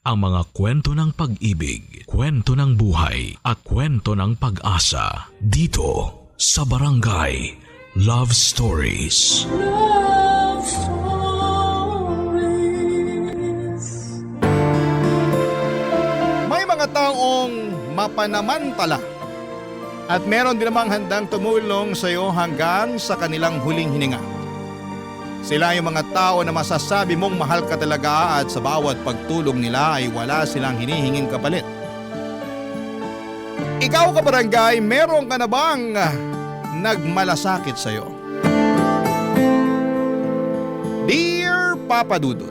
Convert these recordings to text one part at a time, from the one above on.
ang mga kwento ng pag-ibig, kwento ng buhay at kwento ng pag-asa dito sa Barangay Love Stories. Love Stories. May mga taong mapanamantala at meron din namang handang tumulong sa iyo hanggang sa kanilang huling hininga. Sila yung mga tao na masasabi mong mahal ka talaga at sa bawat pagtulong nila ay wala silang hinihinging kapalit. Ikaw kabarangay, meron ka na bang nagmalasakit sa iyo? Dear Papa Dudut,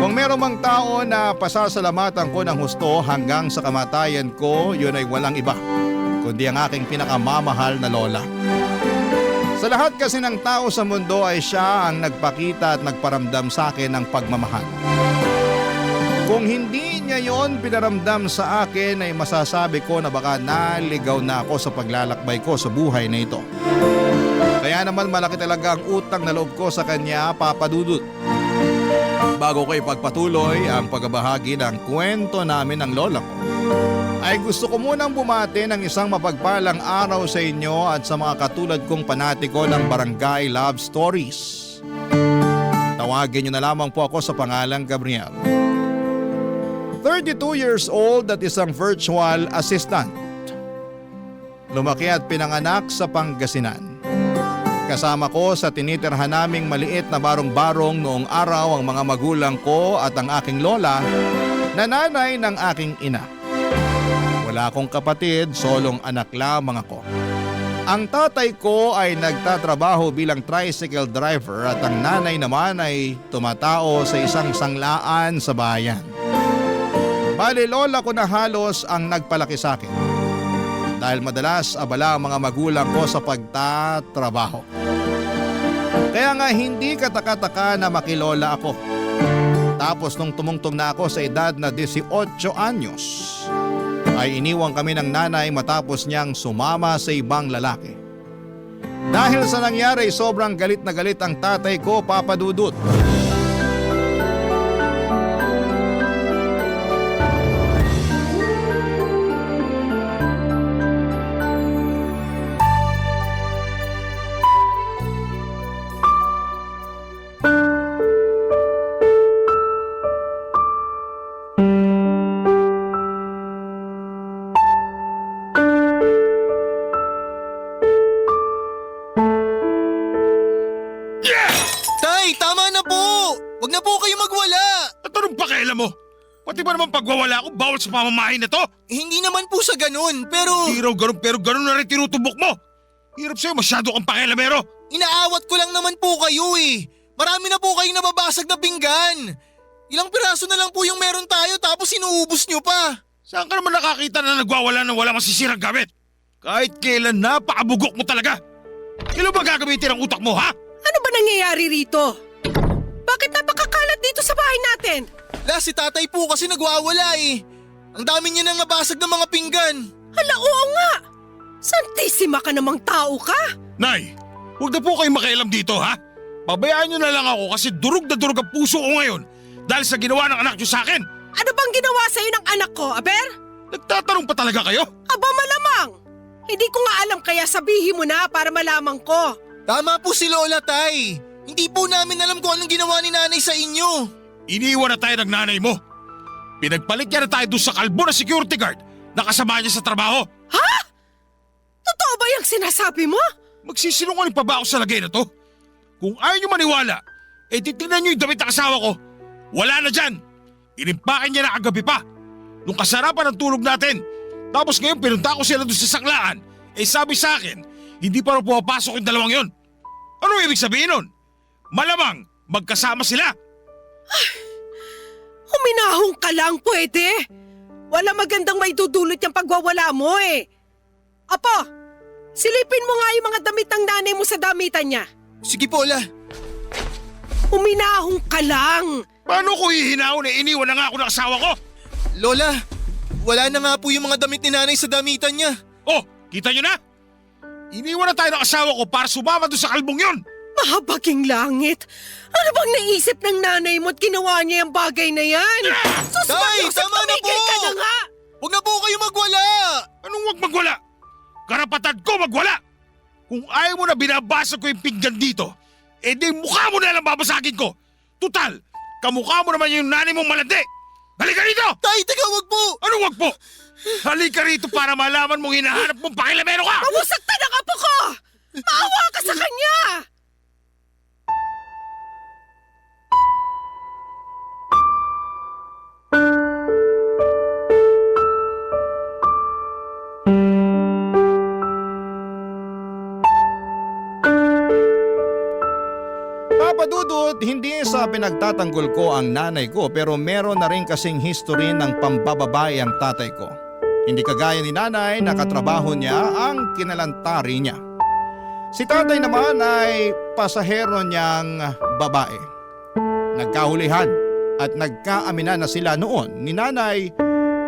kung meron mang tao na pasasalamatan ko ng husto hanggang sa kamatayan ko, yun ay walang iba kundi ang aking pinakamamahal na lola. Sa lahat kasi ng tao sa mundo ay siya ang nagpakita at nagparamdam sa akin ng pagmamahal. Kung hindi niya yon pinaramdam sa akin ay masasabi ko na baka naligaw na ako sa paglalakbay ko sa buhay na ito. Kaya naman malaki talaga ang utang na loob ko sa kanya, Papa Dudut. Bago ko ipagpatuloy ang pagbabahagi ng kwento namin ng lola ko, ay gusto ko munang bumati ng isang mapagpalang araw sa inyo at sa mga katulad kong panatiko ng Barangay Love Stories. Tawagin niyo na lamang po ako sa pangalang Gabriel. 32 years old at isang virtual assistant. Lumaki at pinanganak sa Pangasinan. Kasama ko sa tinitirhan naming maliit na barong-barong noong araw ang mga magulang ko at ang aking lola na nanay ng aking ina. Wala akong kapatid, solong anak lamang ako. Ang tatay ko ay nagtatrabaho bilang tricycle driver at ang nanay naman ay tumatao sa isang sanglaan sa bayan. Bali lola ko na halos ang nagpalaki sa akin. Dahil madalas abala ang mga magulang ko sa pagtatrabaho. Kaya nga hindi kataka-taka na makilola ako. Tapos nung tumungtong na ako sa edad na 18 anyos, ay iniwang kami ng nanay matapos niyang sumama sa ibang lalaki. Dahil sa nangyari, sobrang galit na galit ang tatay ko, Papa Dudut. Tay, tama na po! Huwag na po kayo magwala! At anong pakialam mo? Pati ba naman pagwawala ko bawal sa pamamahay na to? Hindi naman po sa ganun, pero Di raw ganun pero ganun na rin tinutubok mo. Hirap sa'yo, masyado kang pakialamero. inaawat ko lang naman po kayo eh. Marami na po kayong nababasag na pinggan. Ilang piraso na lang po yung meron tayo tapos inuubos nyo pa. Saan ka naman nakakita na nagwawala ng wala masisirang gamit? Kahit kailan napakabugok mo talaga. Kailan ba gagamitin ang utak mo, ha? Ano ba nangyayari rito? Bakit napakakalat dito sa bahay natin? Si tatay po kasi nagwawala eh. Ang dami niya nang nabasag ng mga pinggan. Hala, oo nga! Santisima ka namang tao ka! Nay, huwag na po kayong makialam dito, ha? Pabayaan nyo na lang ako kasi durog na durog ang puso ko ngayon dahil sa ginawa ng anak nyo sa akin. Ano bang ginawa sa'yo ng anak ko, Aber? Nagtatanong pa talaga kayo? Aba malamang! Hindi ko nga alam kaya sabihin mo na para malaman ko. Tama po si Lola, Tay. Hindi po namin alam kung anong ginawa ni nanay sa inyo. Iniwan na tayo ng nanay mo. Pinagpalit niya na tayo doon sa kalbo na security guard na kasama niya sa trabaho. Ha? Totoo ba yung sinasabi mo? Magsisinungaling pa ba ako sa lagay na to? Kung ayaw niyo maniwala, titignan niyo yung damit ng asawa ko. Wala na dyan. Inimpakin niya na kagabi pa. Nung kasarapan ng tulog natin. Tapos ngayon pinunta ko sila doon sa saklaan. Sabi sa akin, hindi pa rin pumapasok yung dalawang yon. Ano ibig sabihin nun? Malamang magkasama sila. Huminahong ka lang, pwede. Wala magandang may dudulot yung pagwawala mo eh. Apo, silipin mo nga yung mga damit ng nanay mo sa damitan niya. Sige po, Lola. Huminahong ka lang. Paano ko hihinahon iniwan na nga ako ng asawa ko? Lola, wala na nga po yung mga damit ni nanay sa damitan niya. Oh, kita nyo na? Iniwan na tayo ng asawa ko para sumama doon sa kalbong yon. Mahabaging langit. Ano bang naisip ng nanay mo at ginawa niya yung bagay na yan? Sus, Tay! wag magwala! Karapatan ko magwala! Kung ayaw mo na binabasa ko yung pinggan dito, di mukha mo na lang babasagin ko! Tutal, kamukha mo naman yung nanay mong malandi! Halika rito! Tay, teka, wag po! Anong wag po? Halika rito para malaman mong hinahanap mong pakilamero ka! Pamusaktan ang apo ko! Maawa ka sa kanya! Papa Dudut, hindi sa pinagtatanggol ko ang nanay ko pero meron na rin kasing history ng pambababae ang tatay ko. Hindi kagaya ni nanay, nakatrabaho niya ang kinalantari niya. Si tatay naman ay pasahero niyang babae. Nagkahulihan at nagkaaminan na sila noon ni nanay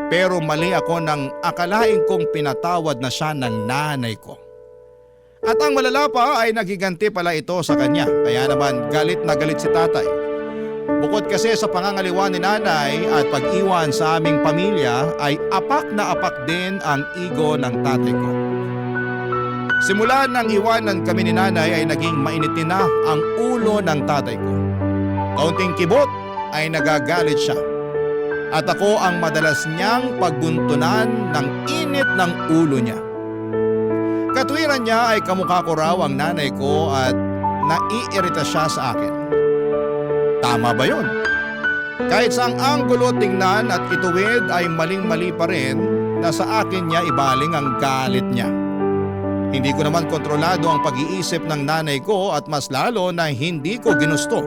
pero mali ako nang akalain kong pinatawad na siya ng nanay ko. At ang malala pa ay nagiganti pala ito sa kanya kaya naman galit na galit si tatay. Bukod kasi sa pangangaliwa ni nanay at pag-iwan sa aming pamilya ay apak na apak din ang ego ng tatay ko. Simula nang iwanan kami ni nanay ay naging mainitin na ang ulo ng tatay ko. Kaunting kibot ay nagagalit siya. At ako ang madalas niyang pagbuntunan ng init ng ulo niya. Katwiran niya ay kamukha ko raw ang nanay ko at naiirita siya sa akin. Tama ba yun? Kahit saang anggulo tingnan at ituwid ay maling-mali pa rin na sa akin niya ibaling ang galit niya. Hindi ko naman kontrolado ang pag-iisip ng nanay ko at mas lalo na hindi ko ginusto.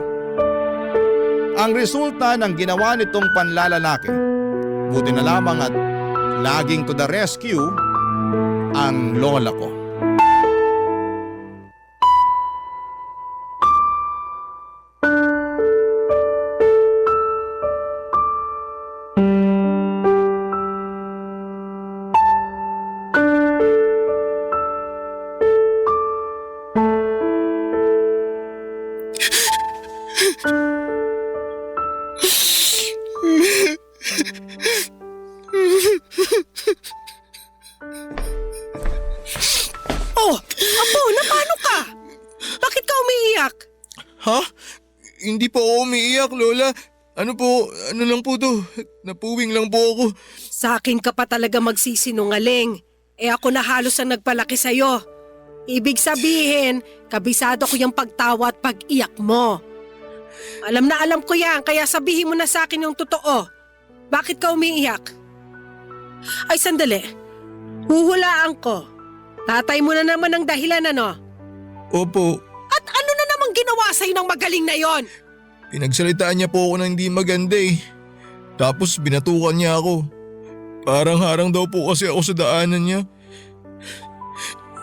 Ang resulta ng ginawa nitong panlalalaki, buti na lamang at laging to the rescue, ang lola ko. Oh, apo, napano ka? Bakit ka umiiyak? Ha? Hindi po ako umiiyak, Lola. Ano lang po to? Napuwing lang po ako. Sa akin ka pa talaga magsisinungaling. Ako na halos ang nagpalaki sa'yo. Ibig sabihin, kabisado ko yung pagtawa at pag-iyak mo. Alam na alam ko yan, kaya sabihin mo na sa akin yung totoo. Bakit ka umiiyak? Ay, sandali. Huhulaan ko. Tatay mo na naman ang dahilan, ano? Opo, At ano na namang ginawa sa'yo ng magaling na yon? pinagsalitaan niya po ako ng hindi maganda eh. Tapos binatukan niya ako. Parang harang daw po kasi ako sa daanan niya.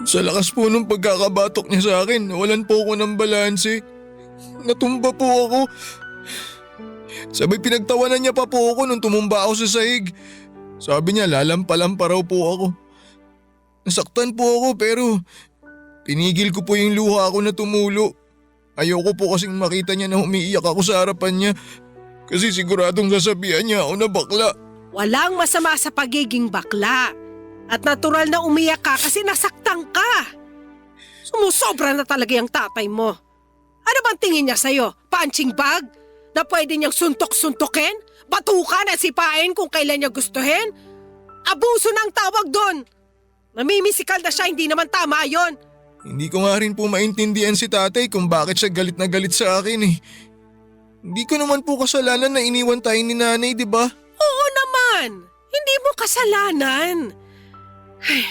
Sa lakas po nung pagkakabatok niya sa akin, walan po ako ng balanse. Natumba po ako. Sabay pinagtawanan niya pa po ako nung tumumba ako sa sahig. Sabi niya lalampa-lampa raw po ako. Nasaktan po ako pero pinigil ko po yung luha ko na tumulo. Ayoko po kasing makita niya na umiiyak ako sa harapan niya. Kasi siguradong sasabihan niya ako na bakla. Walang masama sa pagiging bakla. At natural na umiyak ka kasi nasaktan ka. Sumusobra na talaga yung tatay mo. Ano bang tingin niya sa'yo? Punching bag? Na pwede niyang suntok-suntokin? Batukan at sipain kung kailan niya gustuhin? Abuso ng tawag doon. Namimisikal na siya, hindi naman tama yon. Hindi ko nga rin po maintindihan si tatay kung bakit siya galit na galit sa akin eh. Hindi ko naman po kasalanan na iniwan tayo ni nanay, di ba? Oo naman. Hindi mo kasalanan. Ay,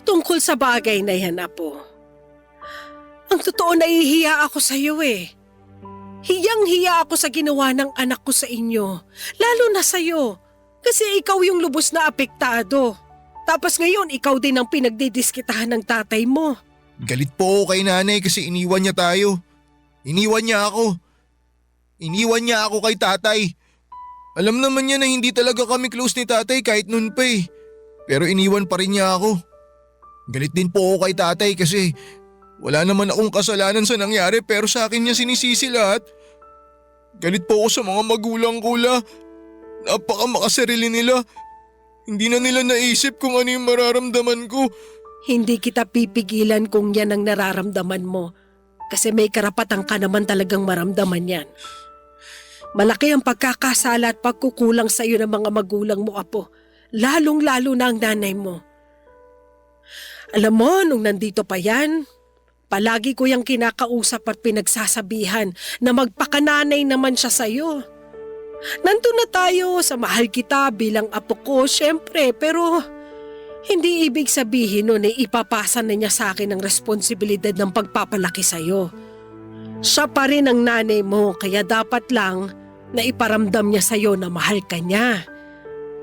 tungkol sa bagay na yan, Apo. Ang totoo, nahihiya ako sa iyo eh. Hiyang-hiya ako sa ginawa ng anak ko sa inyo. Lalo na sa iyo. Kasi ikaw yung lubos na apektado. Tapos ngayon, ikaw din ang pinagdidiskitahan ng tatay mo. Galit po ako kay nanay kasi iniwan niya tayo. Iniwan niya ako. Iniwan niya ako kay tatay. Alam naman niya na hindi talaga kami close ni tatay kahit noon pa eh. Pero iniwan pa rin niya ako. Galit din po ako kay tatay kasi wala naman akong kasalanan sa nangyari pero sa akin niya sinisisi lahat. Galit po ako sa mga magulang ko la. Napaka makasarili nila. Hindi na nila naisip kung ano yung mararamdaman ko. Hindi kita pipigilan kung yan ang nararamdaman mo. Kasi may karapatan ka naman talagang maramdaman yan. Malaki ang pagkakasala at pagkukulang sa iyo ng mga magulang mo, Apo. Lalong-lalo na ang nanay mo. Alam mo, nung nandito pa yan, palagi ko yung kinakausap at pinagsasabihan na magpakananay naman siya sa'yo. Nandun na tayo sa mahal kita bilang apo ko, syempre, pero hindi ibig sabihin nun ipapasa na niya sa akin ang responsibilidad ng pagpapalaki sa'yo. Siya pa rin ang nanay mo, kaya dapat lang na iparamdam niya sa'yo na mahal ka niya.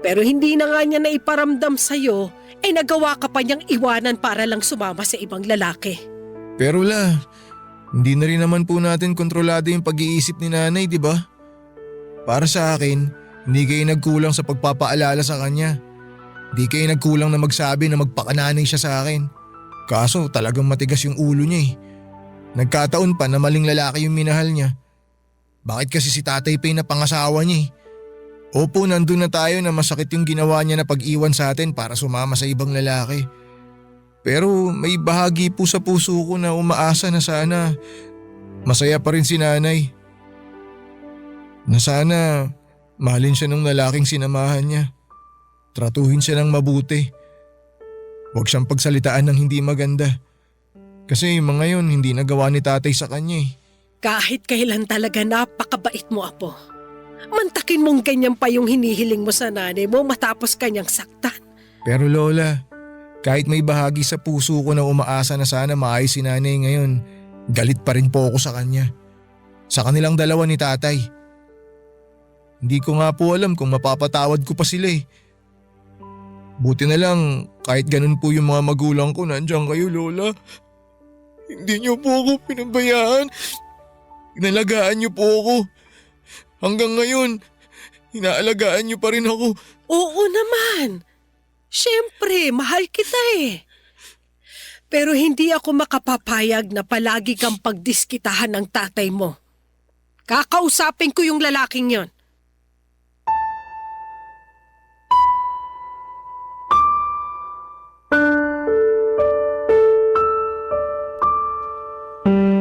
Pero hindi na nga niya na iparamdam sa'yo, nagawa ka pa niyang iwanan para lang sumama sa ibang lalaki. Pero hindi na rin naman po natin kontrolado yung pag-iisip ni nanay, di ba? Para sa akin, hindi kayo nagkulang sa pagpapaalala sa kanya. Hindi kayo nagkulang na magsabi na magpakananay siya sa akin. Kaso talagang matigas yung ulo niya eh. Nagkataon pa na maling lalaki yung minahal niya. Bakit kasi si tatay pa yung napangasawa niya eh? Opo, nandun na tayo na masakit yung ginawa niya na pag-iwan sa atin para sumama sa ibang lalaki. Pero may bahagi po sa puso ko na umaasa na sana masaya pa rin si nanay. Na sana mahalin siya ng lalaking sinamahan niya. Tratuhin siya ng mabuti. Huwag siyang pagsalitaan ng hindi maganda. Kasi yung mga yun hindi nagawa ni tatay sa kanya eh. Kahit kailan talaga napakabait mo, Apo. Mantakin mong ganyan pa yung hinihiling mo sa nanay mo matapos kanyang saktan. Pero Lola, kahit may bahagi sa puso ko na umaasa na sana maayos si nanay ngayon, galit pa rin po ako sa kanya. Sa kanilang dalawa ni tatay. Hindi ko nga po alam kung mapapatawad ko pa sila eh. Buti na lang kahit ganun po yung mga magulang ko, nandiyan kayo Lola. Hindi niyo po ako pinabayaan. Inalagaan niyo po ako. Hanggang ngayon, inaalagaan niyo pa rin ako. Oo naman. Siyempre, mahal kita eh. Pero hindi ako makapapayag na palagi kang pagdiskitahan ng tatay mo. Kakausapin ko yung lalaking yon.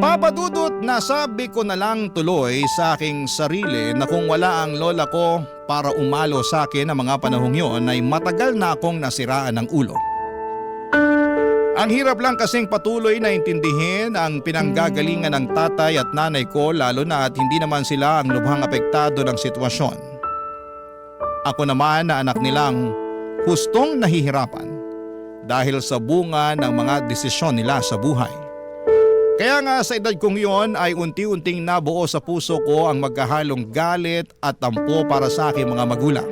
Papadudot, nasabi ko na lang tuloy sa aking sarili na kung wala ang lola ko para umalo sa akin ang mga panahong yun ay matagal na akong nasiraan ng ulo. Ang hirap lang kasing patuloy na intindihin ang pinanggagalingan ng tatay at nanay ko lalo na at hindi naman sila ang lubhang apektado ng sitwasyon. Ako naman na anak nilang hustong nahihirapan dahil sa bunga ng mga desisyon nila sa buhay. Kaya nga sa edad kong yon ay unti-unting nabuo sa puso ko ang magkahalong galit at tampo para sa aking mga magulang.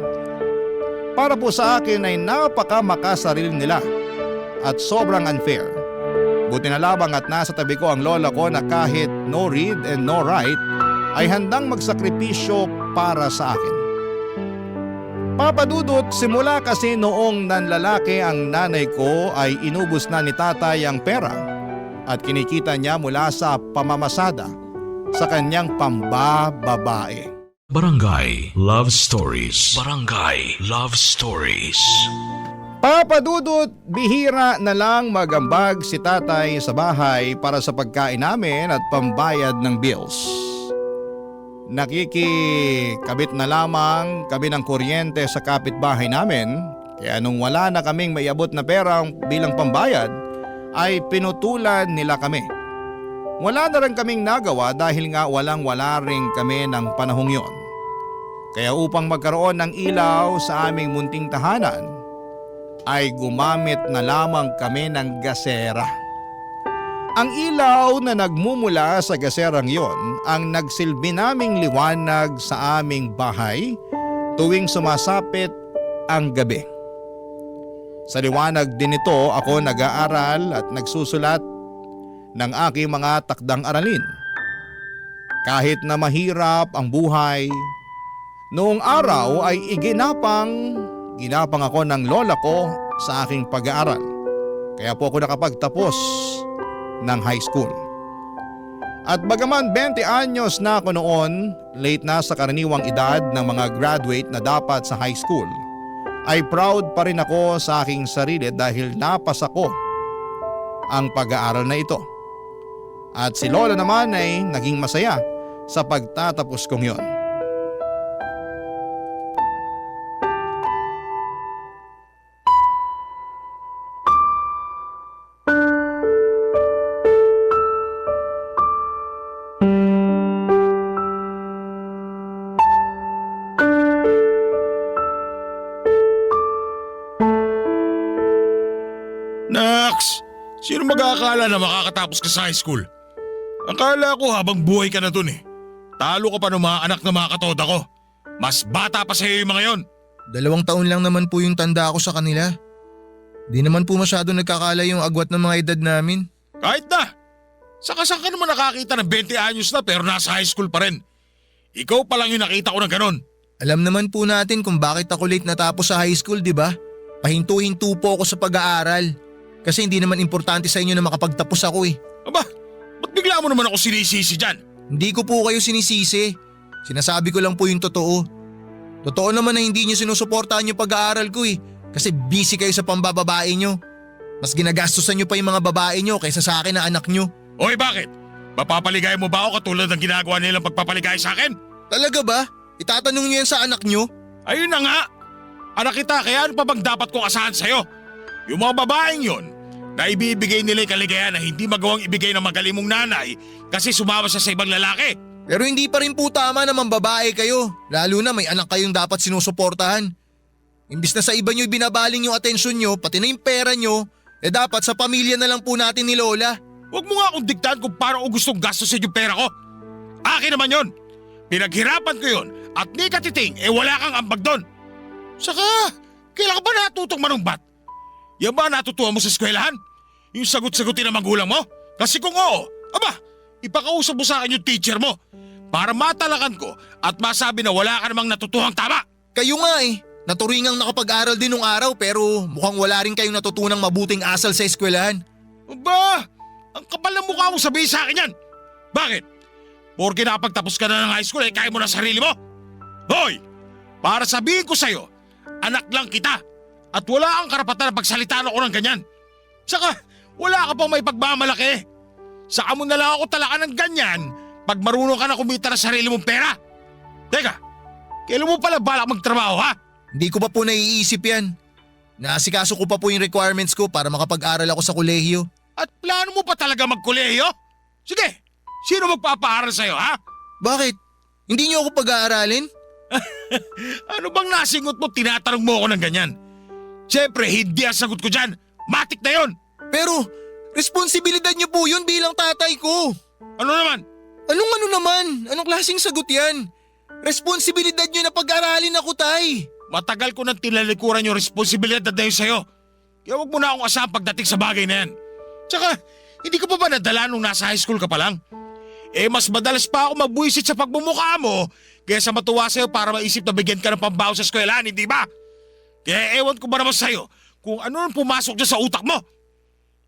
Para po sa akin ay napakamakasarili nila at sobrang unfair. Buti na lamang at nasa tabi ko ang lola ko na kahit no read and no write ay handang magsakripisyo para sa akin. Papadudot, simula kasi noong nanlalaki ang nanay ko ay inubos na ni tatay ang pera at kinikita niya mula sa pamamasada sa kanyang pambababae. Barangay Love Stories. Barangay Love Stories. Papadudot, bihira na lang magambag si tatay sa bahay para sa pagkain namin at pambayad ng bills. Nakikikabit na lamang kami ng kuryente sa kapitbahay namin, kaya nung wala na kaming maiabot na pera bilang pambayad, ay pinutulan nila kami. Wala na rin kaming nagawa dahil nga walang-wala rin kami ng panahong yon. Kaya upang magkaroon ng ilaw sa aming munting tahanan, ay gumamit na lamang kami ng gasera. Ang ilaw na nagmumula sa gaserang yon ang nagsilbi naming liwanag sa aming bahay tuwing sumasapit ang gabi. Sa liwanag din ito ako nag-aaral at nagsusulat ng aking mga takdang aralin. Kahit na mahirap ang buhay, noong araw ay ginapang ako ng lola ko sa aking pag-aaral. Kaya po ako nakapagtapos ng high school. At bagaman 20 anyos na ako noon, late na sa karaniwang edad ng mga graduate na dapat sa high school, ay proud pa rin ako sa aking sarili dahil napasa ko ang pag-aaral na ito. At si Lola naman ay naging masaya sa pagtatapos kong yon. Nax! Sino mag-aakala na makakatapos ka sa high school? Akala ko habang buhay ka na dun eh. Talo ka pa ng mga anak na mga katoda ko. Mas bata pa sa'yo yung mga yon. 2 taon lang naman po yung tanda ko sa kanila. Di naman po masyado nagkakala yung agwat ng mga edad namin. Kahit na. Saan ka naman nakakita ng 20 anyos na pero nasa high school pa rin? Ikaw pa lang yung nakita ko ng ganon. Alam naman po natin kung bakit ako late natapos sa high school, di ba? Pahinto-hinto po ako sa pag-aaral. Kasi hindi naman importante sa inyo na makapagtapos ako eh. Aba, ba't bigla mo naman ako sinisisi dyan? Hindi ko po kayo sinisisi. Sinasabi ko lang po yung totoo. Totoo naman na hindi nyo sinusuportahan yung pag-aaral ko eh. Kasi busy kayo sa pambababae nyo. Mas ginagastusan nyo pa yung mga babae nyo kaysa sa akin na anak nyo. Oy, bakit? Mapapaligay mo ba ako katulad ng ginagawa nilang pagpapaligay sa akin? Talaga ba? Itatanong nyo yan sa anak nyo? Ayun na nga. Anak kita, kaya ano pa bang dapat kong asahan sa'yo? Yung mga babaeng yon na ibibigay nila yung kaligayahan na hindi magawang ibigay ng magaling mong nanay kasi sumama siya sa ibang lalaki. Pero hindi pa rin po tama naman babae kayo. Lalo na may anak kayong dapat sinusuportahan. Imbis na sa iba nyo binabaling yung atensyon nyo, pati na yung pera nyo, dapat sa pamilya na lang po natin ni Lola. Huwag mo nga akong diktahan kung paano ko gustong gastusin yung pera ko. Akin naman yon. Pinaghirapan ko yon at ni katiting wala kang ambag doon. Saka, kailan ka ba natutong manumbat? Yan ba natutuwa mo sa eskwelahan? Yung sagot-sagutin ng magulang mo? Kasi kung oo, aba, ipakausap mo sa akin yung teacher mo para matalakan ko at masabi na wala ka namang natutuhang tama. Kayo nga eh. Naturingang nakapag-aral din nung araw pero mukhang wala rin kayong natutunang mabuting asal sa eskwelahan. Aba, ang kapal ng mukha mo sabihin sa akin yan. Bakit? Porke nakapagtapos ka na ng high school kaya mo na sarili mo? Hoy, para sabihin ko sa'yo, anak lang kita. At wala kang karapatan na pagsalitaan ako ng ganyan. Saka, wala ka pang may pagmamalaki. Saka mo na lang ako talakan ng ganyan pag marunong ka na kumita ng sarili mong pera. Teka, kailan mo pala balak magtrabaho ha? Hindi ko pa po naiisip yan. Naasikaso ko pa po yung requirements ko para makapag-aral ako sa kolehiyo. At plano mo pa talaga magkolehiyo? Sige, sino magpapaaral sa'yo ha? Bakit? Hindi niyo ako pag-aaralin? Ano bang nasingot mo tinatanong mo ako ng ganyan? Siyempre, hindi ang sagot ko dyan. Matik na yon. Pero, responsibilidad niyo po yun bilang tatay ko. Ano naman? Anong ano naman? Anong klaseng sagot yan? Responsibilidad niyo na pag-aralin ako, tay. Matagal ko nang tinalikuran yung responsibilidad na yun sa'yo. Kaya huwag mo na akong asahan pagdating sa bagay na yan. Tsaka, hindi ko pa ba nadala nung nasa high school ka pa lang? Mas madalas pa ako mabuisit sa pagmumukha mo kaysa matuwa sa'yo para maisip na bigyan ka ng pambaho sa eskwelahan, hindi ba? Kaya ewan ko ba naman sa'yo kung ano nang pumasok dyan sa utak mo.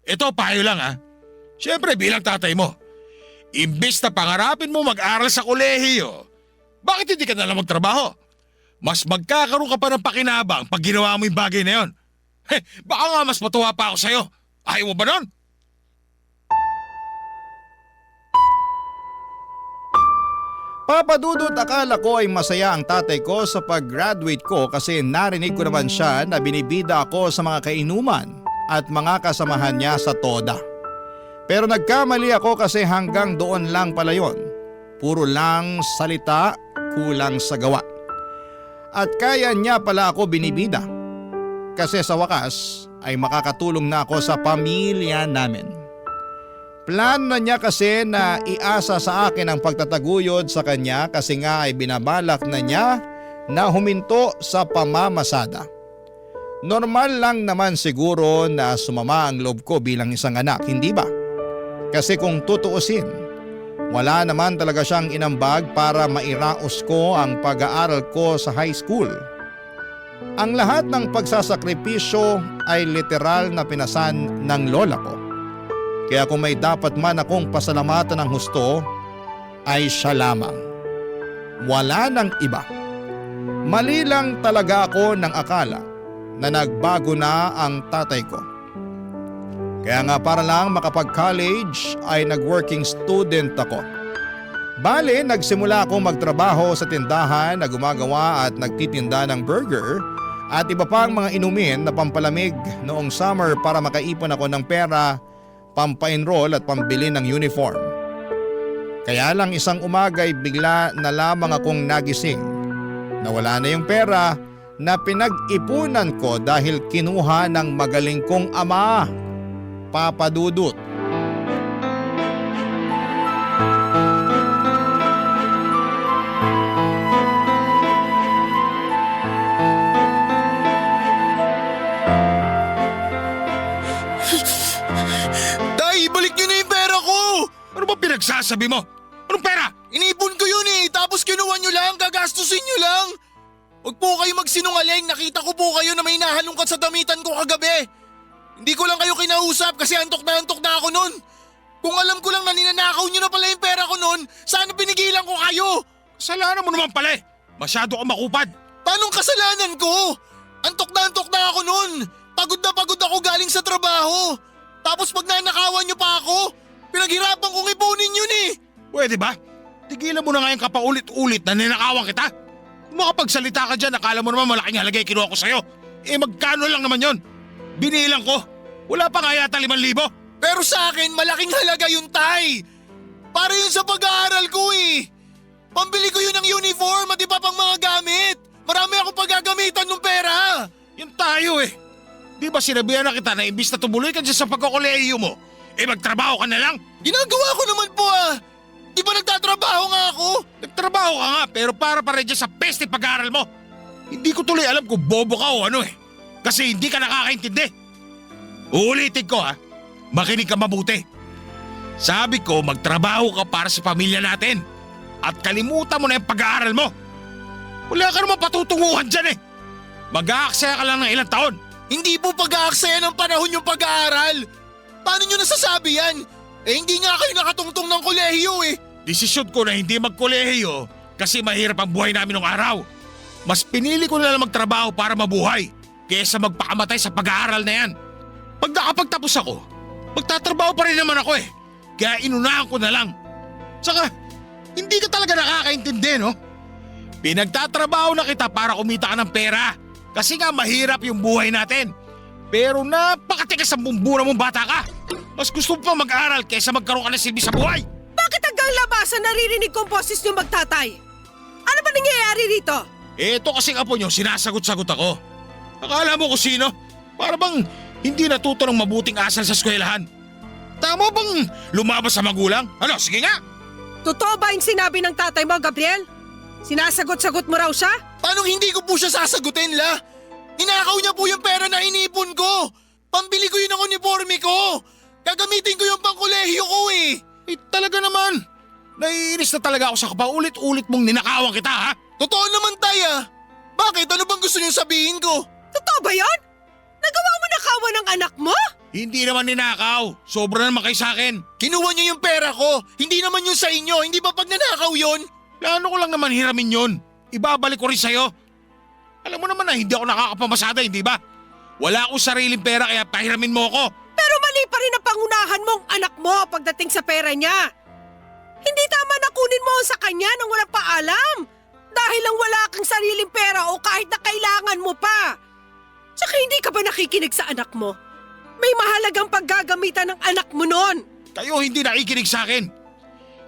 Ito, payo lang ha. Siyempre bilang tatay mo, imbis na pangarapin mo mag-aral sa kolehiyo, bakit hindi ka na lang magtrabaho? Mas magkakaroon ka pa ng pakinabang pag ginawa mo yung bagay na yon. Baka nga mas matuwa pa ako sa'yo. Ayaw mo ba nun? Papadudot, akala ko ay masaya ang tatay ko sa pag-graduate ko kasi narinig ko naman siya na binibida ako sa mga kainuman at mga kasamahan niya sa toda. Pero nagkamali ako kasi hanggang doon lang pala yon. Puro lang salita, kulang sa gawa. At kaya niya pala ako binibida. Kasi sa wakas ay makakatulong na ako sa pamilya namin. Plano na niya kasi na iasa sa akin ang pagtataguyod sa kanya kasi nga ay binabalak na niya na huminto sa pamamasada. Normal lang naman siguro na sumama ang loob ko bilang isang anak, hindi ba? Kasi kung tutuusin, wala naman talaga siyang inambag para mairaos ko ang pag-aaral ko sa high school. Ang lahat ng pagsasakripisyo ay literal na pinasan ng lola ko. Kaya kung may dapat man akong pasalamatan ng husto, ay siya lamang. Wala nang iba. Mali lang talaga ako ng akala na nagbago na ang tatay ko. Kaya nga para lang makapag-college ay nag-working student ako. Bale, nagsimula akong magtrabaho sa tindahan na gumagawa at nagtitinda ng burger at iba pang mga inumin na pampalamig noong summer para makaipon ako ng pera, pampa-enroll at pambili ng uniform. Kaya lang isang umaga'y bigla na lamang akong nagising. Nawala na yung pera na pinag-ipunan ko dahil kinuha ng magaling kong ama, Papa Dudut. Tay, balik niyo na yung pera ko! Ano ba pinagsasabi mo? Anong pera? Inipon ko yun tapos kinuha nyo lang, gagastusin nyo lang. Huwag po kayo magsinungaling, nakita ko po kayo na may nahalungkat sa damitan ko kagabi. Hindi ko lang kayo kinausap kasi antok na ako nun. Kung alam ko lang na ninanakaw nyo na pala yung pera ko nun, sana pinigilan ko kayo. Kasalanan mo naman pala eh. Masyado kang makupad. Paanong kasalanan ko? Antok na ako nun. Pagod na pagod ako galing sa trabaho. Tapos pag nanakawan nyo pa ako, pinaghirapan kong ipunin yun Pwede ba? Tigilan mo na nga yung kapaulit-ulit na ninakawan kita. Kung makapagsalita ka dyan, akala mo naman malaking halaga yung kinuha ko sa'yo. Magkano lang naman yon? Binilang ko. Wala pa nga yata 5,000. Pero sa akin, malaking halaga yun, Tay. Para yun sa pag-aaral ko Pambili ko yun ng uniform at iba pang mga gamit. Marami akong paggagamitan ng pera. Yan tayo Di ba sinabihan na kita na imbis na tumuloy ka dyan sa pagkukulehiyo mo, magtrabaho ka na lang? Ginagawa ko naman po Di ba nagtatrabaho nga ako? Nagtrabaho ka nga pero para pa rin dyan sa peste pag-aaral mo. Hindi ko tuloy alam kung bobo ka o ano Kasi hindi ka nakakaintindi. Uulitin ko makinig ka mabuti. Sabi ko magtrabaho ka para sa pamilya natin. At kalimutan mo na yung pag-aaral mo. Wala ka naman patutunguhan dyan Mag-aaksaya ka lang ng ilang taon. Hindi po pag-aaksaya ng panahon yung pag-aaral. Paano nyo nasasabi yan? Hindi nga kayo nakatungtong ng kolehiyo Desisyon ko na hindi magkolehiyo kasi mahirap ang buhay namin nung araw. Mas pinili ko na lang magtrabaho para mabuhay kaysa magpakamatay sa pag-aaral na yan. Pag nakapagtapos ako, magtatrabaho pa rin naman ako Kaya inunahan ko na lang. Tsaka, hindi ka talaga nakakaintindi Pinagtatrabaho na kita para kumita ka ng pera. Kasi nga mahirap yung buhay natin. Pero napakatigas ang bumbura mong bata ka. Mas gusto mo pa mag-aral kaysa magkaroon ka ng silbi sa buhay. Bakit hanggang labasan naririnig kong boses niyo magtatay? Ano ba nangyayari rito? Ito kasing apo nyo, sinasagot-sagot ako. Akala mo kung sino? Para bang hindi natuto ng mabuting asal sa eskwelahan. Tama bang lumabas sa magulang? Ano, sige nga! Totoo ba yung sinabi ng tatay mo, Gabriel? Sinasagot-sagot mo raw siya? Paano hindi ko po siya sasagutin, La? Ninakaw niya po yung pera na inipon ko. Pambili ko yun ng uniforme ko. Gagamitin ko yung pangkolehiyo ko Talaga naman. Naiinis na talaga ako sa kapaulit-ulit mong ninakawan kita Totoo naman, Tay Bakit? Ano bang gusto niyong sabihin ko? Totoo ba yon? Nagawa mo nakawan ng anak mo? Hindi naman ninakaw. Sobra naman kayo sa akin. Kinuha niyo yung pera ko. Hindi naman yun sa inyo. Hindi ba pag nanakaw yun? Plano ko lang naman hiramin yun. Ibabalik ko rin sa'yo. Alam mo naman na hindi ako nakakapamasada, hindi ba? Wala akong sariling pera kaya pahiramin mo ako. Pero mali pa rin ang pangunahan mong anak mo pagdating sa pera niya. Hindi tama na kunin mo sa kanya nang walang paalam. Dahil lang wala kang sariling pera o kahit na kailangan mo pa. Tsaka hindi ka ba nakikinig sa anak mo? May mahalagang paggagamitan ng anak mo noon. Kayo hindi nakikinig sa akin.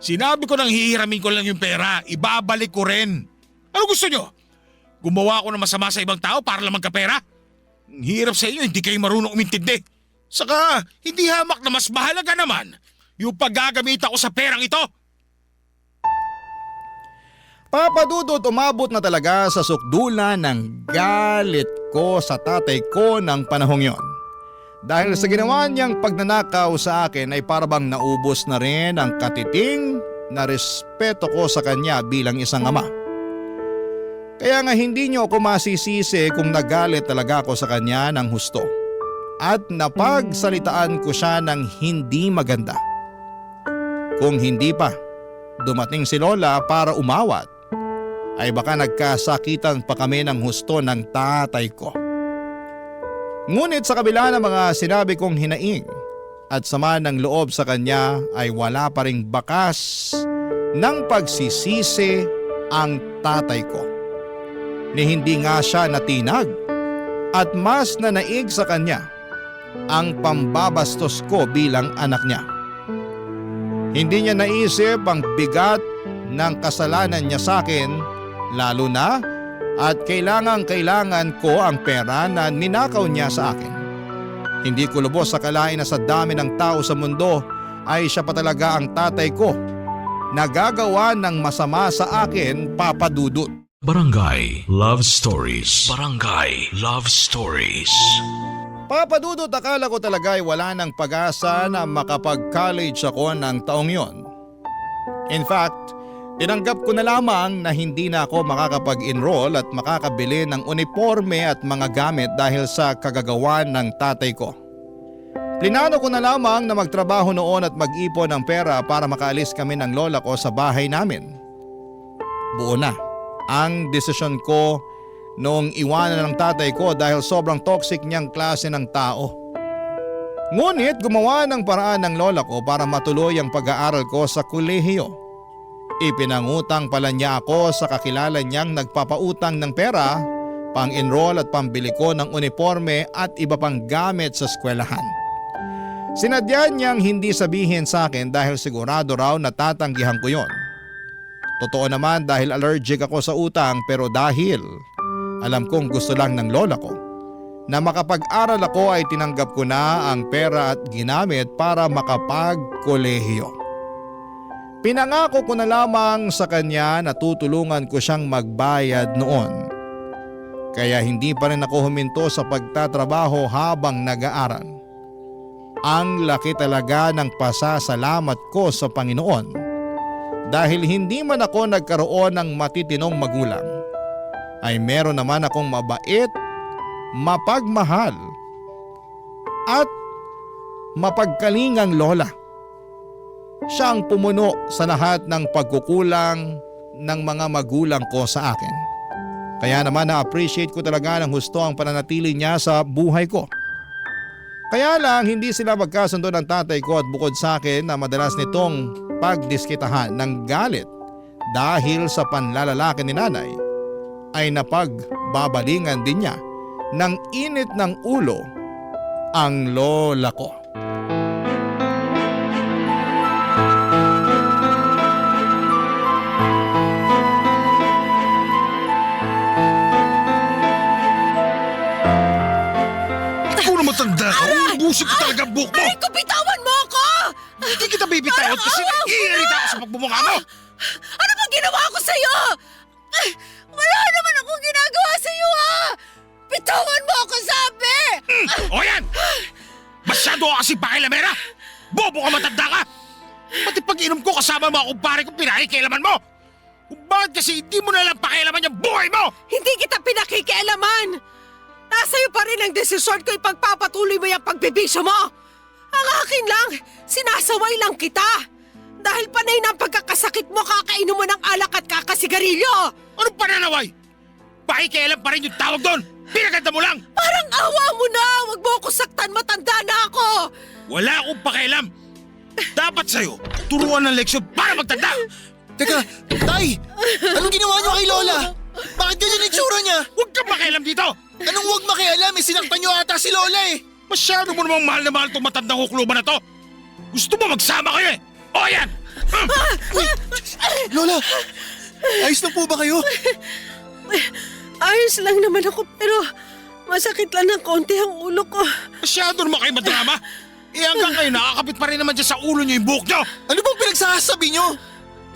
Sinabi ko nang hihiramin ko lang yung pera, ibabalik ko rin. Ano gusto nyo? Gumawa ako ng masama sa ibang tao para lang magkapera? Ang hirap sa inyo, hindi kayo marunong umintindi. Saka, hindi hamak na mas mahalaga naman yung paggagamit ako sa perang ito. Papa Dudut, umabot na talaga sa sukdulan ng galit ko sa tatay ko ng panahong yon. Dahil sa ginawa niyang pagnanakaw sa akin ay parabang naubos na rin ang katiting na respeto ko sa kanya bilang isang ama. Kaya nga hindi niyo ako masisisi kung nagalit talaga ako sa kanya ng husto. At napagsalitaan ko siya ng hindi maganda. Kung hindi pa dumating si Lola para umawat, ay baka nagkasakitan pa kami ng husto ng tatay ko. Ngunit sa kabila ng mga sinabi kong hinaing at sama ng loob sa kanya ay wala pa ring bakas ng pagsisisi ang tatay ko. Ni hindi nga siya natinag at mas nanaig sa kanya ang pambabastos ko bilang anak niya. Hindi niya naisip ang bigat ng kasalanan niya sa akin, lalo na at kailangan ko ang pera na ninakaw niya sa akin. Hindi ko lubos sa kalain na sa dami ng tao sa mundo ay siya pa talaga ang tatay ko na gagawa ng masama sa akin, Papa Dudut. Barangay Love Stories. Barangay Love Stories. Papa Dudut, akala ko talaga ay wala ng pag-asa na makapag-college ako ng taong yon. In fact, tinanggap ko na lamang na hindi na ako makakapag-enroll at makakabili ng uniforme at mga gamit dahil sa kagagawan ng tatay ko. Plinano ko na lamang na magtrabaho noon at mag-ipon ng pera para makaalis kami ng lola ko sa bahay namin. Buo na ang desisyon ko noong iwanan ng tatay ko dahil sobrang toxic niyang klase ng tao. Ngunit gumawa ng paraan ng lola ko para matuloy ang pag-aaral ko sa kolehiyo. Ipinangutang pala niya ako sa kakilala niyang nagpapautang ng pera, pang-enroll at pambili ko ng uniforme at iba pang gamit sa eskwelahan. Sinadya niyang hindi sabihin sa akin dahil sigurado raw na tatanggihan ko yon. Totoo naman dahil allergic ako sa utang, pero dahil alam kong gusto lang ng lola ko na makapag-aral ako ay tinanggap ko na ang pera at ginamit para makapag-kolehiyo. Pinangako ko na lamang sa kanya na tutulungan ko siyang magbayad noon. Kaya hindi pa rin ako huminto sa pagtatrabaho habang nag-aaral. Ang laki talaga ng pasasalamat ko sa Panginoon dahil hindi man ako nagkaroon ng matitinong magulang, ay meron naman akong mabait, mapagmahal at mapagkalingang lola. Siya ang pumuno sa lahat ng pagkukulang ng mga magulang ko sa akin. Kaya naman na-appreciate ko talaga ng husto ang pananatili niya sa buhay ko. Kaya lang hindi sila magkasundo ng tatay ko at bukod sa akin na madalas nitong pagdiskitahan ng galit dahil sa panlalalaki ni nanay, ay napagbabalingan din niya ng init ng ulo ang lola ko. Ikaw na matanda ka, ubusin ko talaga ang buhok mo. Aray ko, bitawan mo ako! Hindi kita bibitawan kasi naiirita ako sa pagbumukha mo. Ano bang ginawa ko sa'yo? Wala naman akong ginagawa sa'yo, ah! Bitawan mo ako, sabi! O yan! Masyado ka kasi pakilamera! Bobo ka, matanda ka! Pati pag-inom ko kasama mga kumpare ko, pinakikialaman mo! Kung bakit kasi hindi mo nalang pakialaman yung buhay mo! Hindi kita pinakikialaman! Nasa'yo pa rin ang desisyon ko, ipagpapatuloy mo yung pagbibisyo mo! Ang akin lang, sinasaway lang kita! Dahil panay na ang pagkakasakit mo, kakainom mo ng alak at kakasigarilyo! Anong pananaway? Pakikialam pa rin yung tawag doon! Pinaganda mo lang! Parang awa mo na! Huwag mo ako saktan, matanda na ako! Wala akong pakialam! Dapat sa'yo, turuan ng leksyon para magtanda! Teka, Tay! Anong ginawa niyo kay Lola? Bakit ganyan itsura niya? Huwag kang pakialam dito! Anong huwag makialam? Sinaktan niyo ata si Lola eh! Masyado mo namang mahal na mahal itong matandang hukluban na to! Gusto mo magsama kayo eh! O yan! Lola! Ayos na po ba kayo? Ayos lang naman ako, pero masakit lang ng konti ang ulo ko. Masyado naman kayo madrama! Eh hanggang kayo nakakapit pa rin naman dyan sa ulo niyo yung buhok niyo! Ano bang pinagsasabi niyo?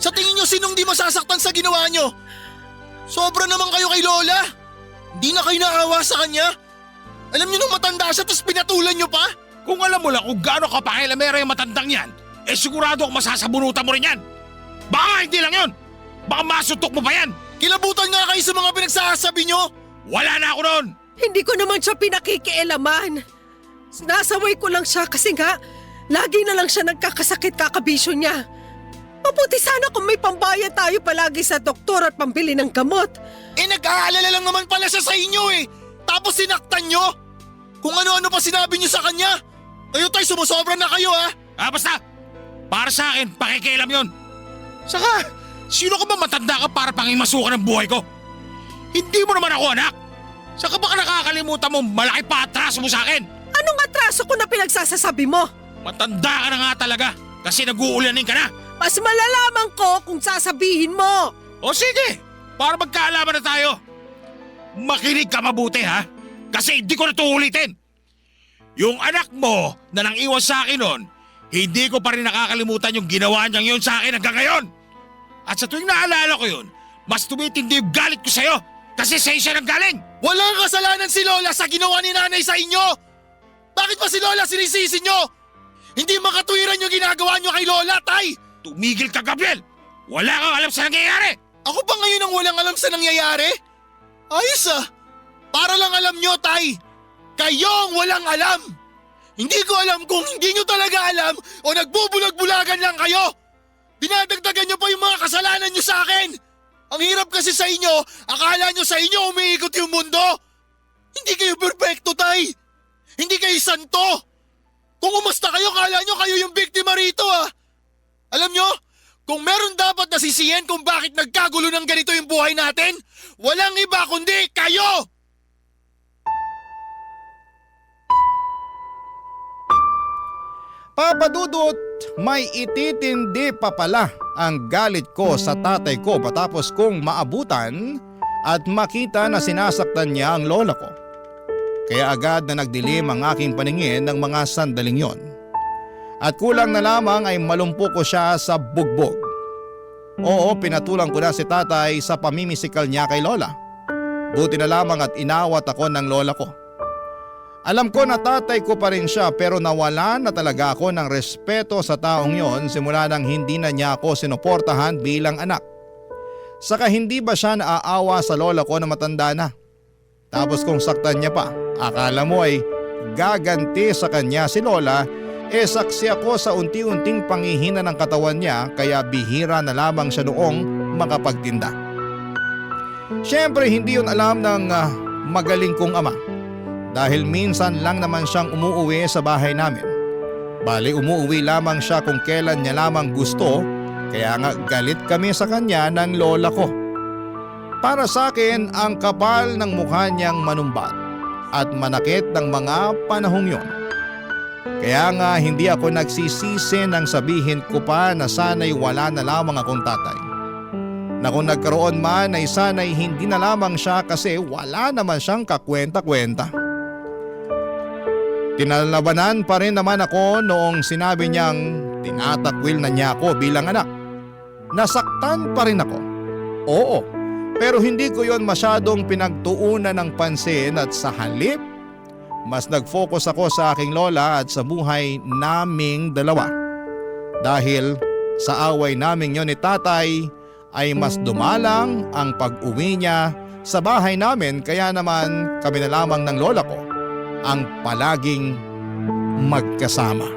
Sa tingin niyo sinong di masasaktan sa ginawa niyo? Sobra naman kayo kay Lola! Di na kayo naawa sa kanya? Alam niyo nung matanda siya tapos pinatulan niyo pa? Kung alam mo lang kung gaano kapakilamera yung matandang yan, eh sigurado ako masasabunutan mo rin yan! Baka nga hindi lang yun! Baka masutok mo pa yan! Kilabutan nga kayo sa mga pinagsasabi niyo! Wala na ako noon! Hindi ko naman siya pinakikialaman. Sinasaway ko lang siya kasi nga, lagi na lang siya nagkakasakit kakabisyo niya. Mabuti sana kung may pambayad tayo palagi sa doktor at pambili ng gamot. Eh nag-aalala lang naman pala siya sa inyo eh! Tapos sinaktan niyo! Kung ano-ano pa sinabi niyo sa kanya! Kayo tay, sumusobra na kayo ha! Basta! Para sa akin, pakikialam yon. Saka, sino ka ba matanda ka para pangimasukan ng buhay ko? Hindi mo naman ako anak! Saka baka nakakalimutan mo malaki pa atraso mo sa akin! Anong atraso ko na pinagsasasabi mo? Matanda ka na nga talaga kasi nag-uulanin ka na! Mas malalaman ko kung sasabihin mo. O sige, para magkaalaman na tayo. Makinig ka mabuti ha, kasi hindi ko na ito ulitin. Yung anak mo na nang iwan sa akin noon, hindi ko pa rin nakakalimutan yung ginawa niyang yun sa akin hanggang ngayon. At sa tuwing naalala ko yun, mas tumitindi yung galit ko sa'yo kasi sa'yo siya nang galing. Walang kasalanan si Lola sa ginawa ni nanay sa inyo! Bakit pa si Lola sinisisi nyo? Hindi makatwiran yung ginagawa nyo kay Lola, tay! Tumigil ka, Gabriel! Wala kang alam sa nangyayari! Ako pa ngayon ang walang alam sa nangyayari? Ayos ah! Para lang alam nyo, tay! Kayo ang walang alam! Hindi ko alam kung hindi nyo talaga alam o nagbubulag-bulagan lang kayo! Dinadagdagan nyo pa yung mga kasalanan nyo sa akin! Ang hirap kasi sa inyo, akala nyo sa inyo umiikot yung mundo! Hindi kayo perfecto, tay! Hindi kayo santo! Kung umasta kayo, kala nyo kayo yung biktima rito ah! Alam nyo, kung meron dapat nasisiyan kung bakit nagkagulo ng ganito yung buhay natin, walang iba kundi kayo! Papa Dudut, may ititindi pa pala ang galit ko sa tatay ko matapos kong maabutan at makita na sinasaktan niya ang lola ko. Kaya agad na nagdilim ang aking paningin ng mga sandaling yon. At kulang na lamang ay malumpo ko siya sa bugbog. Oo, pinatulang ko na si tatay sa pamimisikal niya kay lola. Buti na lamang at inawat ako ng lola ko. Alam ko na tatay ko pa rin siya pero nawalan na talaga ako ng respeto sa taong yon simula nang hindi na niya ako sinuportahan bilang anak. Saka hindi ba siya naaawa sa lola ko na matanda na? Tapos kung saktan niya pa, akala mo ay gaganti sa kanya si lola, saksi ako sa unti-unting panghihina ng katawan niya kaya bihira na lamang siya noong makapagtinda. Siyempre hindi yun alam ng magaling kong ama. Dahil minsan lang naman siyang umuuwi sa bahay namin. Bali umuuwi lamang siya kung kailan niya lamang gusto, kaya nga galit kami sa kanya ng lola ko. Para sa akin ang kapal ng mukha niyang manumbat at manakit ng mga panahong yon. Kaya nga hindi ako nagsisisi nang sabihin ko pa na sana'y wala na lamang akong tatay. Na kung nagkaroon man ay sana'y hindi na lamang siya kasi wala naman siyang kakwenta-kwenta. Tinalabanan pa rin naman ako noong sinabi niyang tinatakwil na niya ako bilang anak. Nasaktan pa rin ako. Oo, pero hindi ko yon masyadong pinagtuunan ng pansin at sa halip, mas nag-focus ako sa aking lola at sa buhay naming dalawa. Dahil sa away naming yon ni tatay ay mas dumalang ang pag-uwi niya sa bahay namin kaya naman kami na lamang ng lola ko ang palaging magkasama.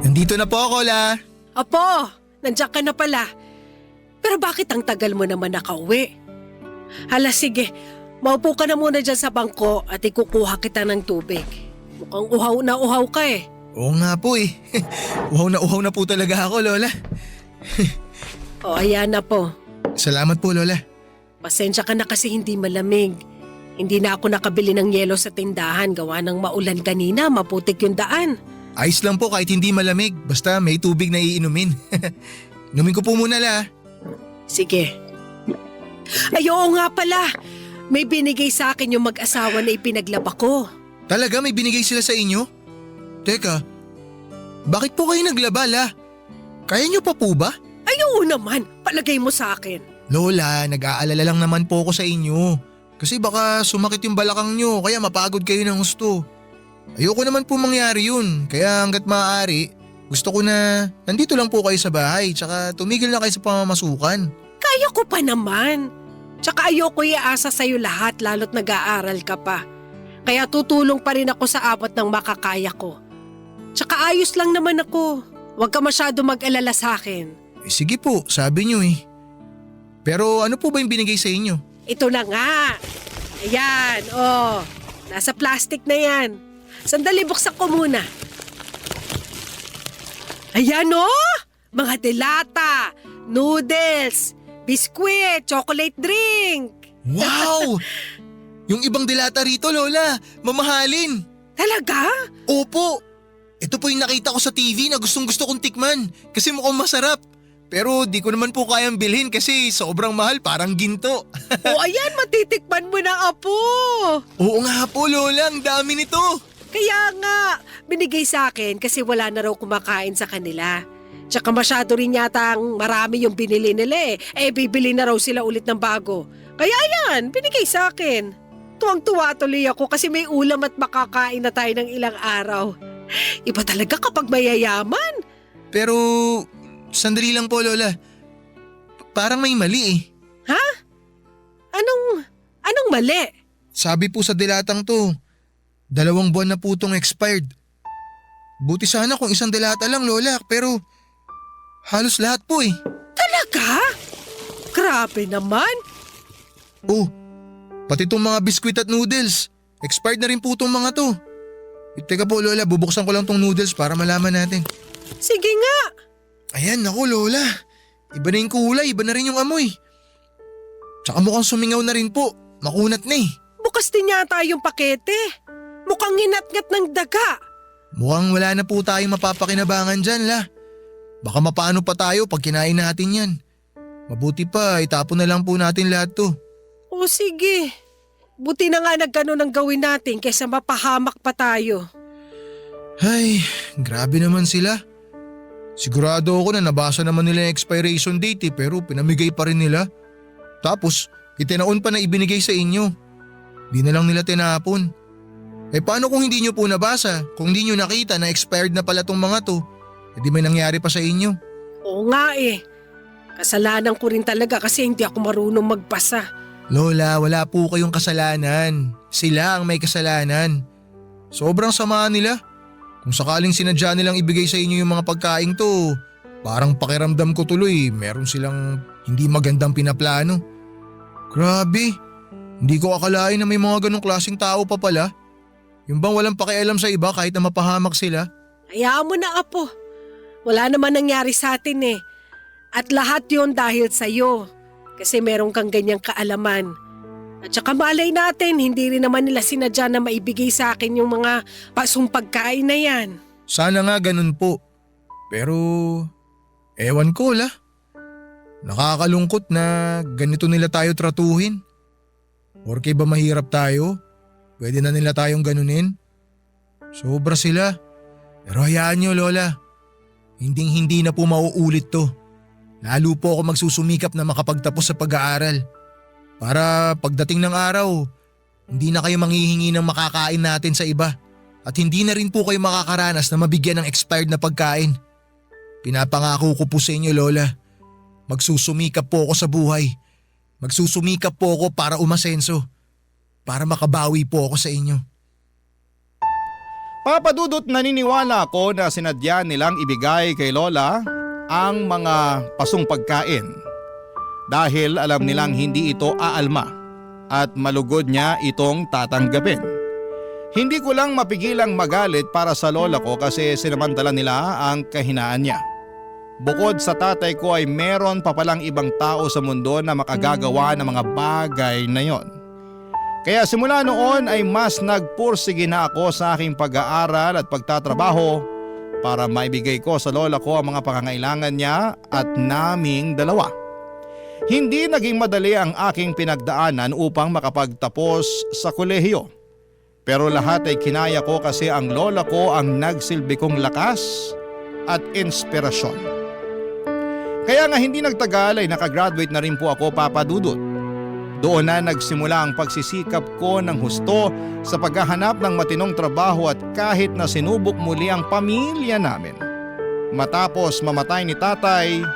Nandito na po ako, La. Apo, nandiyan ka na pala. Pero bakit ang tagal mo naman nakauwi? Hala sige, maupo ka na muna dyan sa bangko at ikukuha kita ng tubig. Mukhang uhaw na uhaw ka eh. Oo nga po eh. Uhaw na po talaga ako, Lola. O ayan na po. Salamat po, Lola. Pasensya ka na kasi hindi malamig. Hindi na ako nakabili ng yelo sa tindahan gawa ng maulan kanina, maputik yung daan. Ayos lang po kahit hindi malamig. Basta may tubig na iinumin. Inumin ko po muna, La. Sige. Ay oo nga pala, may binigay sa akin yung mag-asawa na ipinaglaba ko. Talaga may binigay sila sa inyo? Teka, bakit po kayo naglaba, La? Kaya nyo pa po ba? Ay oo naman, palagay mo sa akin. Lola, nag-aalala lang naman po ako sa inyo. Kasi baka sumakit yung balakang nyo kaya mapagod kayo ng gusto. Ayoko naman po mangyari yun. Kaya hanggat maaari, gusto ko na nandito lang po kayo sa bahay tsaka tumigil na kayo sa pamamasukan. Kaya ko pa naman. Tsaka ayoko iasa sa'yo lahat lalo't nag-aaral ka pa. Kaya tutulong pa rin ako sa abot ng makakaya ko. Tsaka ayos lang naman ako. Huwag ka masyado mag-alala sa akin. Sige po, sabi niyo eh. Pero ano po ba yung binigay sa inyo? Ito na nga. Ayan, oh. Nasa plastic na yan. Sandali, buksan ko muna. Ayan oh! Mga delata, noodles, biskwit, chocolate drink. Wow! Yung ibang dilata rito, Lola, mamahalin. Talaga? Opo. Ito po yung nakita ko sa TV na gustong gusto kong tikman kasi mukhang masarap. Pero di ko naman po kayang bilhin kasi sobrang mahal, parang ginto. O ayan, matitikman mo na, Apo. Oo nga po, Lola, ang dami nito. Kaya nga, binigay sa akin kasi wala na raw kumakain sa kanila. Tsaka masyado rin yata ang marami yung binili nila eh. Bibili na raw sila ulit ng bago. Kaya yan, binigay sa akin. Tuwang-tuwa tuloy ako kasi may ulam at makakain na tayo ng ilang araw. Iba talaga kapag mayayaman. Pero sandali lang po, Lola. Parang may mali eh. Ha? Anong mali? Sabi po sa dilatang to, 2 buwan na po itong expired. Buti sana kung 1 dilata lang, Lola, pero halos lahat po eh. Talaga? Grabe naman. Oh, pati itong mga biskwit at noodles. Expired na rin po itong mga to. Teka po, Lola, bubuksan ko lang tong noodles para malaman natin. Sige nga. Ayan, naku, Lola. Iba na yung kulay, iba na rin yung amoy. Tsaka mukhang sumingaw na rin po. Makunat na eh. Bukas din yata yung pakete. Mukhang nginat-ngat ng daga. Mukhang wala na po tayong mapapakinabangan dyan, La. Baka mapaano pa tayo pag kinain natin yan. Mabuti pa, itapon na lang po natin lahat to. O sige. Buti na nga nagkano ng gawin natin kaysa mapahamak pa tayo. Ay, grabe naman sila. Sigurado ako na nabasa naman nila yung expiration date pero pinamigay pa rin nila. Tapos, itinaon pa na ibinigay sa inyo. Di na lang nila tinapon. Paano kung hindi nyo po nabasa? Kung hindi nyo nakita na expired na pala tong mga to, di may nangyari pa sa inyo. Oo nga eh. Kasalanan ko rin talaga kasi hindi ako marunong magbasa. Lola, wala po kayong kasalanan. Sila ang may kasalanan. Sobrang sama nila. Kung sakaling sinadya nilang ibigay sa inyo yung mga pagkain to, parang pakiramdam ko tuloy meron silang hindi magandang pinaplano. Grabe, hindi ko akalain na may mga ganong klaseng tao pa pala. Yung bang walang pakialam sa iba kahit na mapahamak sila? Hayaan mo na, Apo. Wala naman nangyari sa atin eh. At lahat yon dahil sa'yo. Kasi meron kang ganyang kaalaman. At saka malay natin, hindi rin naman nila sinadya na maibigay sa akin yung mga pasong pagkain na yan. Sana nga ganun po. Pero, ewan ko la. Nakakalungkot na ganito nila tayo tratuhin. Porke ba mahirap tayo? Pwede na nila tayong ganunin? Sobra sila. Pero hayaan nyo, Lola. Hinding-hindi na po mauulit to. Lalo po ako magsusumikap na makapagtapos sa pag-aaral. Para pagdating ng araw, hindi na kayo manghihingi ng makakain natin sa iba. At hindi na rin po kayo makakaranas na mabigyan ng expired na pagkain. Pinapangako ko po sa inyo, Lola. Magsusumikap po ako sa buhay. Magsusumikap po ako para umasenso. Para makabawi po ako sa inyo. Papadudot, naniniwala ako na sinadya nilang ibigay kay Lola ang mga pasong pagkain dahil alam nilang hindi ito aalma at malugod niya itong tatanggapin. Hindi ko lang mapigilang magalit para sa lola ko kasi sinamantala nila ang kahinaan niya. Bukod sa tatay ko ay meron pa palang ibang tao sa mundo na makagagawa ng mga bagay na yon. Kaya simula noon ay mas nagpursige na ako sa aking pag-aaral at pagtatrabaho para maibigay ko sa lola ko ang mga pangangailangan niya at naming dalawa. Hindi naging madali ang aking pinagdaanan upang makapagtapos sa kolehiyo. Pero lahat ay kinaya ko kasi ang lola ko ang nagsilbi kong lakas at inspirasyon. Kaya nga hindi nagtagal ay nakagraduate na rin po ako, Papa Dudut. Doon na nagsimula ang pagsisikap ko ng husto sa paghahanap ng matinong trabaho at kahit na sinubok muli ang pamilya namin. Matapos mamatay ni tatay,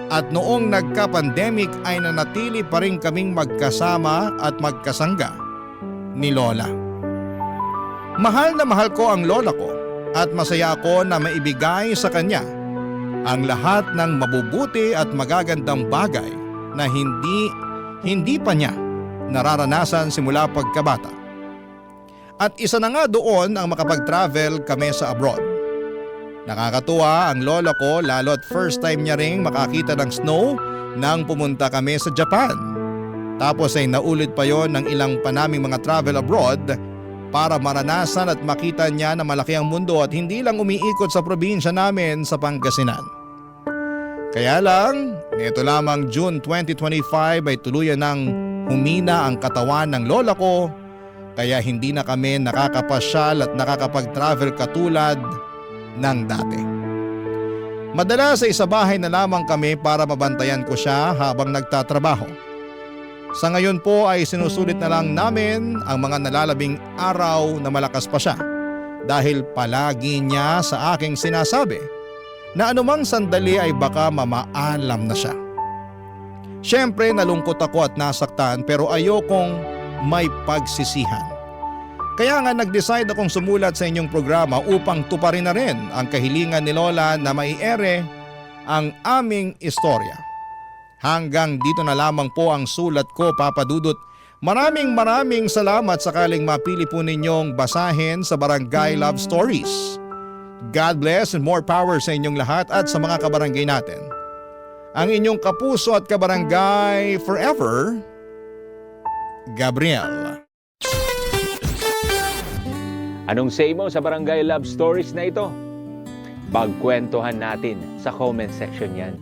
At noong nagka-pandemic ay nanatili pa rin kaming magkasama at magkasangga ni Lola. Mahal na mahal ko ang lola ko at masaya ako na maibigay sa kanya ang lahat ng mabubuti at magagandang bagay na hindi pa niya nararanasan simula pagkabata. At isa na nga doon ang makapag-travel kami sa abroad. Nakakatuwa ang lola ko lalo't first time niya ring makakita ng snow nang pumunta kami sa Japan. Tapos ay naulit pa yon ng ilang pa naming mga travel abroad para maranasan at makita niya na malaki ang mundo at hindi lang umiikot sa probinsya namin sa Pangasinan. Kaya lang, nito lamang June 2025 ay tuluyan ng humina ang katawan ng lola ko kaya hindi na kami nakakapasyal at nakakapag-travel katulad ng dati. Madalas ay sa bahay na lamang kami para mabantayan ko siya habang nagtatrabaho. Sa ngayon po ay sinusulit na lang namin ang mga nalalabing araw na malakas pa siya dahil palagi niya sa aking sinasabi na anumang sandali ay baka mamaalam na siya. Siyempre nalungkot ako at nasaktan pero ayokong may pagsisihan. Kaya nga nag-decide akong sumulat sa inyong programa upang tuparin na rin ang kahilingan ni Lola na maiere ang aming istorya. Hanggang dito na lamang po ang sulat ko, Papa Dudut. Maraming salamat sakaling mapili po ninyong basahin sa Barangay Love Stories. God bless and more power sa inyong lahat at sa mga kabarangay natin. Ang inyong kapuso at kabarangay forever, Gabriel. Anong say mo sa Barangay Love Stories na ito? Pagkwentuhan natin sa comment section yan.